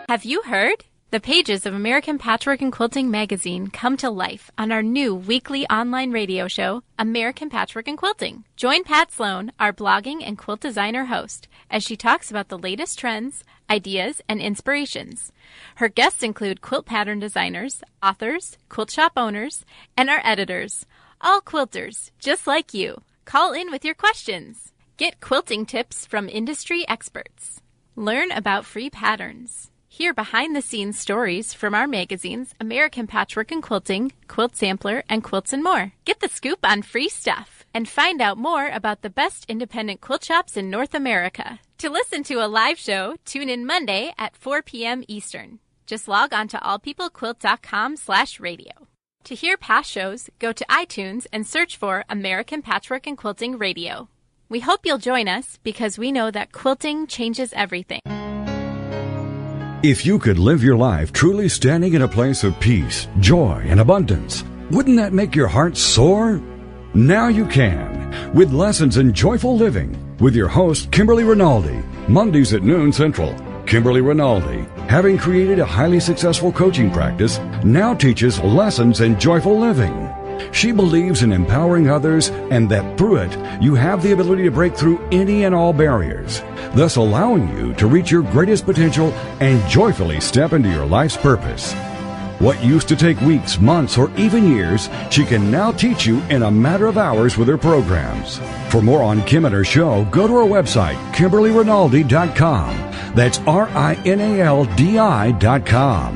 Have you heard? The pages of American Patchwork and Quilting magazine come to life on our new weekly online radio show, American Patchwork and Quilting. Join Pat Sloan, our blogging and quilt designer host, as she talks about the latest trends, ideas, and inspirations. Her guests include quilt pattern designers, authors, quilt shop owners, and our editors, all quilters, just like you. Call in with your questions. Get quilting tips from industry experts. Learn about free patterns. Hear behind-the-scenes stories from our magazines, American Patchwork and Quilting, Quilt Sampler, and Quilts and More. Get the scoop on free stuff and find out more about the best independent quilt shops in North America. To listen to a live show, tune in Monday at 4 p.m. Eastern. Just log on to allpeoplequilt.com/radio. To hear past shows, go to iTunes and search for American Patchwork and Quilting Radio. We hope you'll join us because we know that quilting changes everything. If you could live your life truly standing in a place of peace, joy, and abundance, wouldn't that make your heart soar? Now you can, with Lessons in Joyful Living, with your host, Kimberly Rinaldi, Mondays at noon Central. Kimberly Rinaldi, having created a highly successful coaching practice, now teaches Lessons in Joyful Living. She believes in empowering others and that through it, you have the ability to break through any and all barriers, thus allowing you to reach your greatest potential and joyfully step into your life's purpose. What used to take weeks, months, or even years, she can now teach you in a matter of hours with her programs. For more on Kim and her show, go to her website, KimberlyRinaldi.com. That's RINALDI.com.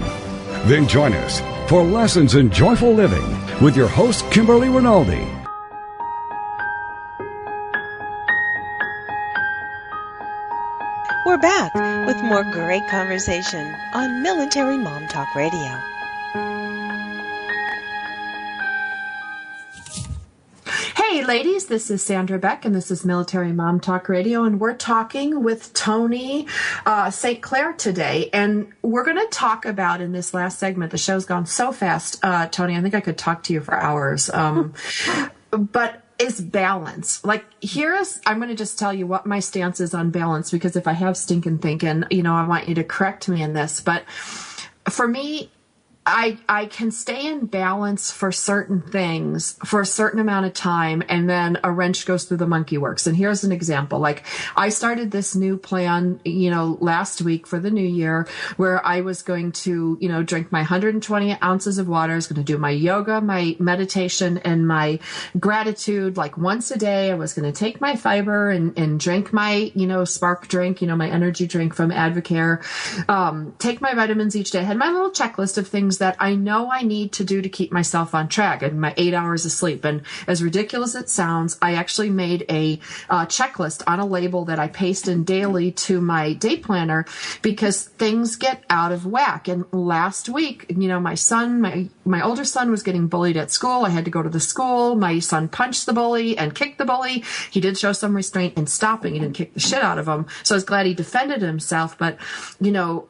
Then join us for Lessons in Joyful Living with your host, Kimberly Rinaldi. We're back with more great conversation on Military Mom Talk Radio. Hey, Hey, ladies, this is Sandra Beck, and this is Military Mom Talk Radio, and we're talking with Toni St. Clair today, and we're going to talk about in this last segment, the show's gone so fast, Toni, I think I could talk to you for hours, but is balance. Like, I'm going to just tell you what my stance is on balance, because if I have stinking thinking, I want you to correct me in this, but for me, I can stay in balance for certain things for a certain amount of time, and then a wrench goes through the monkey works. And here's an example. Like, I started this new plan, last week for the new year, where I was going to, drink my 120 ounces of water. I was going to do my yoga, my meditation, and my gratitude like once a day. I was going to take my fiber and drink my, spark drink, my energy drink from Advocare, take my vitamins each day. I had my little checklist of things that I know I need to do to keep myself on track, and my 8 hours of sleep. And as ridiculous as it sounds, I actually made a checklist on a label that I paste in daily to my day planner, because things get out of whack. And last week, my son, my older son was getting bullied at school. I had to go to the school. My son punched the bully and kicked the bully. He did show some restraint in stopping. He didn't kick the shit out of him. So I was glad he defended himself. But,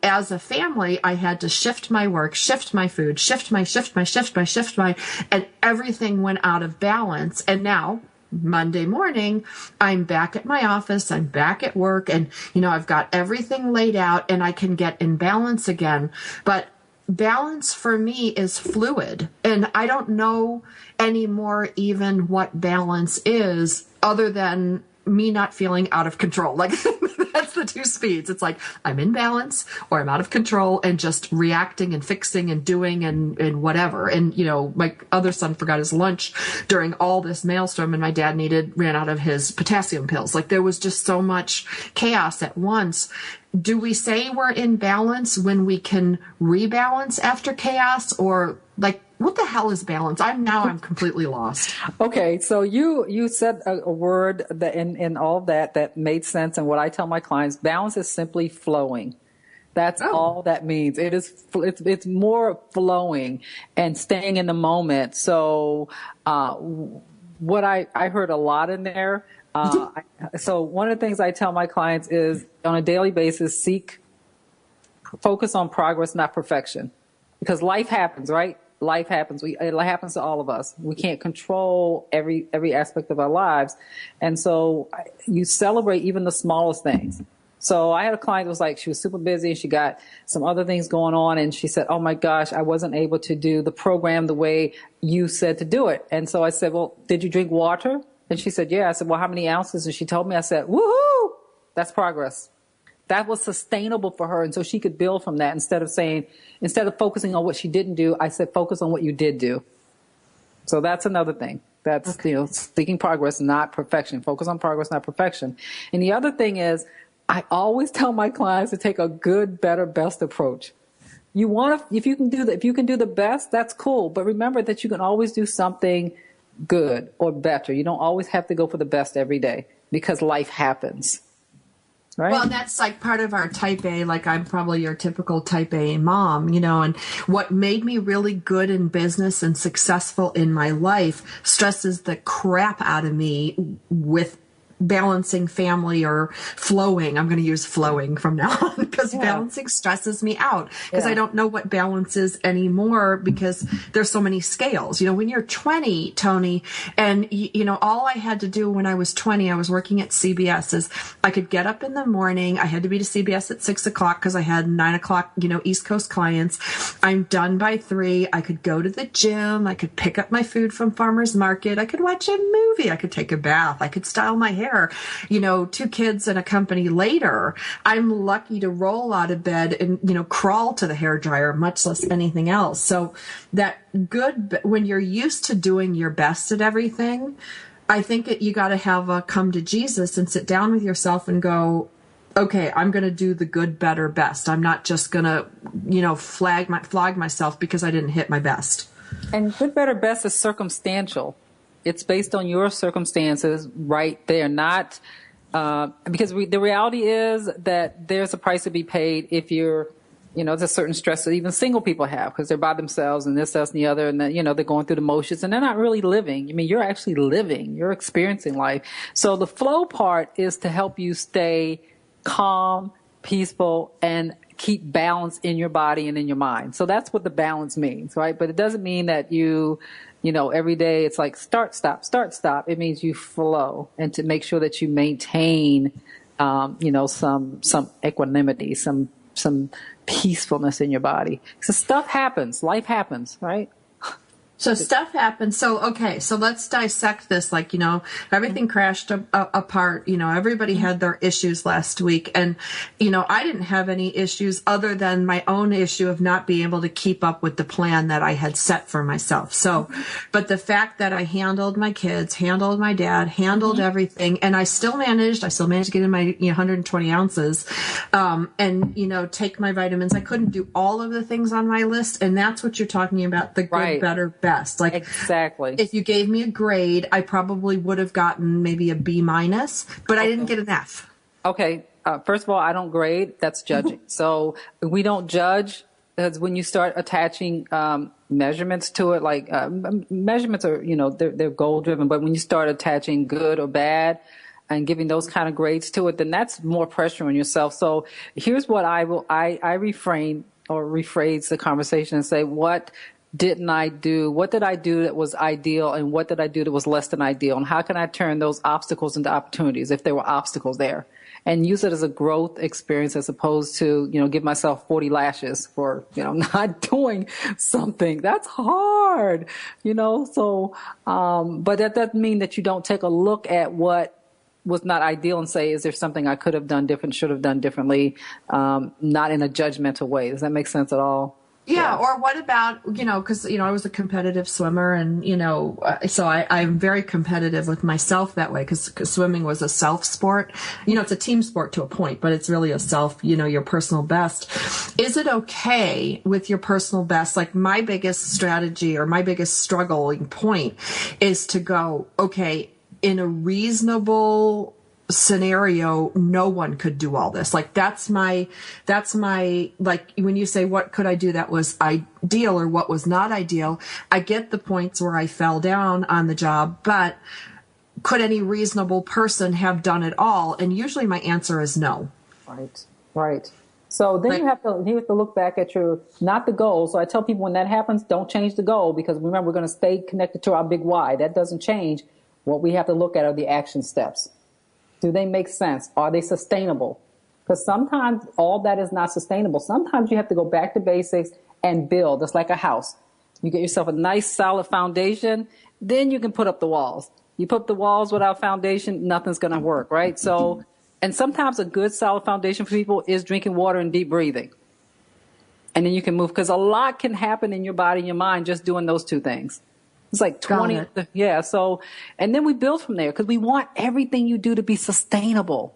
as a family, I had to shift my work, shift my food, shift my, and everything went out of balance. And now, Monday morning, I'm back at my office, I'm back at work, and, I've got everything laid out, and I can get in balance again. But balance for me is fluid, and I don't know anymore even what balance is, other than me not feeling out of control. Like, that's the two speeds. It's like I'm in balance or I'm out of control and just reacting and fixing and doing and whatever. And, my other son forgot his lunch during all this maelstrom, and my dad ran out of his potassium pills. Like, there was just so much chaos at once. Do we say we're in balance when we can rebalance after chaos, or like, what the hell is balance? I'm completely lost. Okay, so you said a word that in all of that made sense. And what I tell my clients, balance is simply flowing. That's all that means. It's more flowing and staying in the moment. So what I heard a lot in there. So one of the things I tell my clients is, on a daily basis, focus on progress, not perfection, because life happens, right? Life happens. It happens to all of us. We can't control every aspect of our lives. And so you celebrate even the smallest things. So I had a client that was like, she was super busy. She got some other things going on. And she said, oh my gosh, I wasn't able to do the program the way you said to do it. And so I said, well, did you drink water? And she said, yeah. I said, well, how many ounces? And she told me. I said, woohoo, that's progress. That was sustainable for her. And so she could build from that, instead of focusing on what she didn't do, I said, focus on what you did do. So that's another thing. That's, seeking progress, not perfection. Focus on progress, not perfection. And the other thing is, I always tell my clients to take a good, better, best approach. If you can do the best, that's cool. But remember that you can always do something good or better. You don't always have to go for the best every day, because life happens. Right. Well, that's like part of our type A, like I'm probably your typical type A mom, and what made me really good in business and successful in my life stresses the crap out of me with balancing family or flowing. I'm going to use flowing from now on, because balancing stresses me out, because I don't know what balance is anymore, because there's so many scales. When you're 20, Toni, and all I had to do when I was 20, I was working at CBS, is I could get up in the morning. I had to be to CBS at 6 o'clock because I had 9 o'clock, East Coast clients. I'm done by 3. I could go to the gym. I could pick up my food from farmer's market. I could watch a movie. I could take a bath. I could style my hair. 2 kids and a company later, I'm lucky to roll out of bed and, crawl to the hairdryer, much less anything else. So that good, when you're used to doing your best at everything, I think you got to have a come to Jesus and sit down with yourself and go, okay, I'm going to do the good, better, best. I'm not just going to, flog myself because I didn't hit my best. And good, better, best is circumstantial. It's based on your circumstances right there, not because the reality is that there's a price to be paid if you're There's a certain stress that even single people have because they're by themselves and this, and the other, and then, they're going through the motions and they're not really living. I mean, you're actually living, you're experiencing life. So the flow part is to help you stay calm, peaceful, and keep balance in your body and in your mind. So that's what the balance means, right? But it doesn't mean that every day it's like start, stop, start, stop. It means you flow and to make sure that you maintain, some equanimity, some peacefulness in your body. So stuff happens, life happens, right? So stuff happens. So, okay, so let's dissect this. Like, everything crashed apart. Everybody had their issues last week. And, I didn't have any issues other than my own issue of not being able to keep up with the plan that I had set for myself. So, but the fact that I handled my kids, handled my dad, handled everything, and I still managed to get in my 120 ounces, and, take my vitamins. I couldn't do all of the things on my list. And that's what you're talking about, the good, better, best. Like, exactly. If you gave me a grade, I probably would have gotten maybe a B-, but I didn't get an F. Okay. First of all, I don't grade. That's judging. So we don't judge. Because when you start attaching measurements to it, like measurements are, they're goal driven. But when you start attaching good or bad and giving those kind of grades to it, then that's more pressure on yourself. So here's what I refrain or rephrase the conversation and say, what didn't I do? What did I do that was ideal, and what did I do that was less than ideal? And how can I turn those obstacles into opportunities if there were obstacles there? And use it as a growth experience as opposed to, give myself 40 lashes for, not doing something. That's hard, so, but that doesn't mean that you don't take a look at what was not ideal and say, is there something I could have done different, should have done differently, not in a judgmental way. Does that make sense at all? Yeah. Or what about, because, I was a competitive swimmer and, so I'm very competitive with myself that way because swimming was a self sport. It's a team sport to a point, but it's really a self, your personal best. Is it okay with your personal best? Like my biggest strategy or my biggest struggling point is to go, okay, in a reasonable scenario, no one could do all this. Like that's my, like when you say, what could I do that was ideal or what was not ideal? I get the points where I fell down on the job, but could any reasonable person have done it all? And usually my answer is no. Right. So then you have to look back at not the goal. So I tell people when that happens, don't change the goal because remember, we're going to stay connected to our big why. That doesn't change. What we have to look at are the action steps. Do they make sense? Are they sustainable? Because sometimes all that is not sustainable. Sometimes you have to go back to basics and build. It's like a house. You get yourself a nice solid foundation, then you can put up the walls. You put up the walls without foundation, nothing's going to work, right? So, and sometimes a good solid foundation for people is drinking water and deep breathing. And then you can move because a lot can happen in your body and your mind just doing those two things. It's like 20. Yeah. So, and then we build from there because we want everything you do to be sustainable.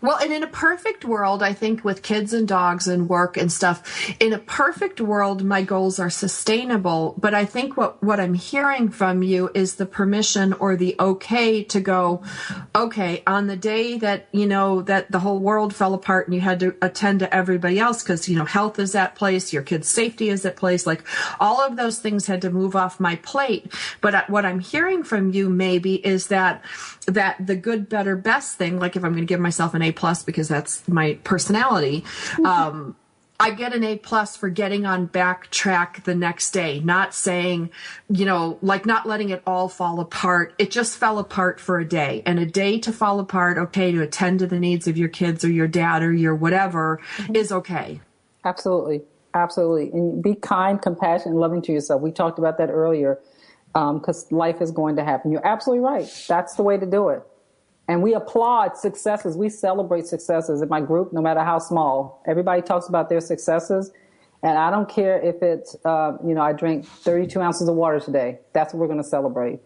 Well, and in a perfect world, I think with kids and dogs and work and stuff, in a perfect world, my goals are sustainable. But I think what I'm hearing from you is the permission or the okay to go, okay, on the day that, that the whole world fell apart and you had to attend to everybody else because, health is at place, your kids' safety is at place, like all of those things had to move off my plate. But what I'm hearing from you maybe is that the good, better, best thing, like if I'm going to give myself an A+ because that's my personality, I get an A+ for getting on back track the next day, not saying, like not letting it all fall apart. It just fell apart for a day, and a day to fall apart, okay, to attend to the needs of your kids or your dad or your whatever is okay. Absolutely. And be kind, compassionate, and loving to yourself. We talked about that earlier. Because life is going to happen. You're absolutely right. That's the way to do it. And we applaud successes. We celebrate successes in my group, no matter how small. Everybody talks about their successes. And I don't care if it's, I drank 32 ounces of water today. That's what we're going to celebrate.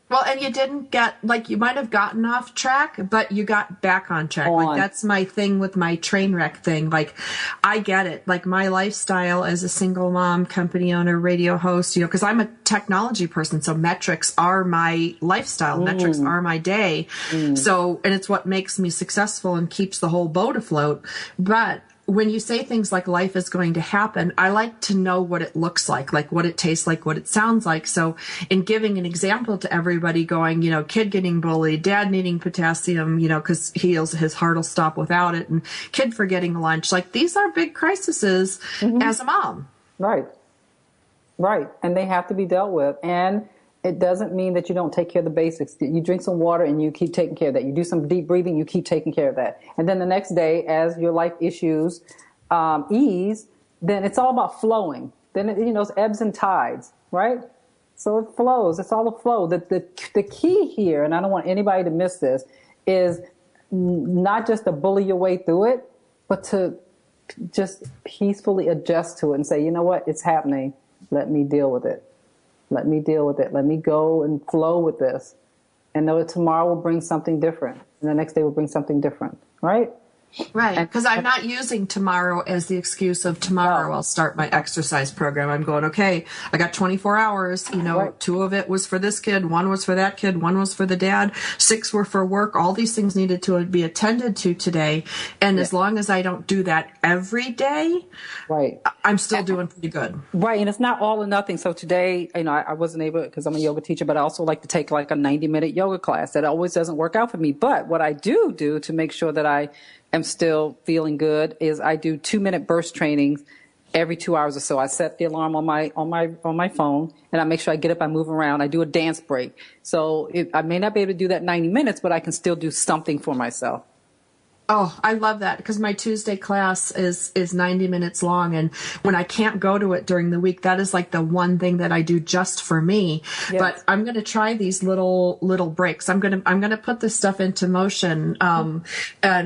Well, and you didn't get, like, you might have gotten off track, but you got back on track. Like, that's my thing with my train wreck thing. Like, I get it. Like, my lifestyle as a single mom, company owner, radio host, because I'm a technology person, so metrics are my lifestyle. Metrics are my day. So, and it's what makes me successful and keeps the whole boat afloat. But when you say things like life is going to happen, I like to know what it looks like what it tastes like, what it sounds like. So in giving an example to everybody going, kid getting bullied, dad needing potassium, because his heart will stop without it, and kid forgetting lunch. Like, these are big crises as a mom. Right. And they have to be dealt with. And it doesn't mean that you don't take care of the basics. You drink some water and you keep taking care of that. You do some deep breathing, you keep taking care of that. And then the next day, as your life issues ease, then it's all about flowing. Then, it's ebbs and tides, right? So it flows. It's all a flow. The key here, and I don't want anybody to miss this, is not just to bully your way through it, but to just peacefully adjust to it and say, you know what, it's happening. Let me deal with it. Let me deal with it. Let me go and flow with this. And know that tomorrow will bring something different. And the next day will bring something different. Right? Right. Because I'm not using tomorrow as the excuse of tomorrow I'll start my exercise program. I'm going, okay, I got 24 hours. Right. 2 of it was for this kid. 1 was for that kid. 1 was for the dad. 6 were for work. All these things needed to be attended to today. And as long as I don't do that every day, right, I'm still doing pretty good. Right. And it's not all or nothing. So today, I wasn't able, because I'm a yoga teacher, but I also like to take like a 90-minute yoga class. That always doesn't work out for me. But what I do to make sure that I am still feeling good is I do 2-minute burst trainings every 2 hours or so. I set the alarm on my phone, and I make sure I get up, I move around, I do a dance break. So I may not be able to do that 90 minutes, but I can still do something for myself. Oh, I love that, because my Tuesday class is 90 minutes long, and when I can't go to it during the week, that is like the one thing that I do just for me. Yes. But I'm going to try these little breaks. I'm going to put this stuff into motion. And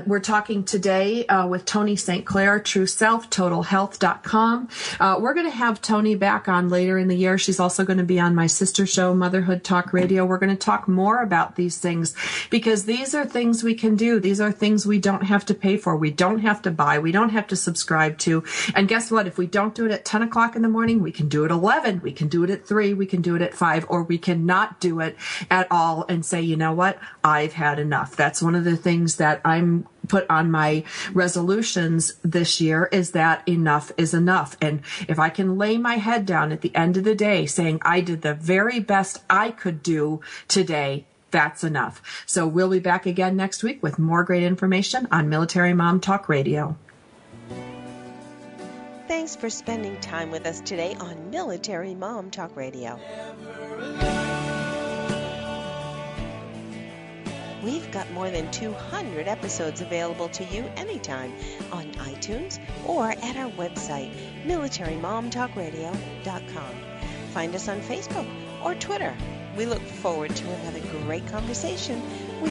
we're talking today with Toni St. Clair, True Self, TotalHealth.com. We're going to have Toni back on later in the year. She's also going to be on my sister show, Motherhood Talk Radio. We're going to talk more about these things, because these are things we can do. These are things we don't have to pay for. We don't have to buy. We don't have to subscribe to. And guess what? If we don't do it at 10 o'clock in the morning, we can do it at 11. We can do it at 3. We can do it at 5. Or we can not do it at all and say, you know what? I've had enough. That's one of the things that I'm put on my resolutions this year, is that enough is enough. And if I can lay my head down at the end of the day saying I did the very best I could do today, that's enough. So we'll be back again next week with more great information on Military Mom Talk Radio. Thanks for spending time with us today on Military Mom Talk Radio. We've got more than 200 episodes available to you anytime on iTunes or at our website, militarymomtalkradio.com. Find us on Facebook or Twitter. We look forward to another great conversation with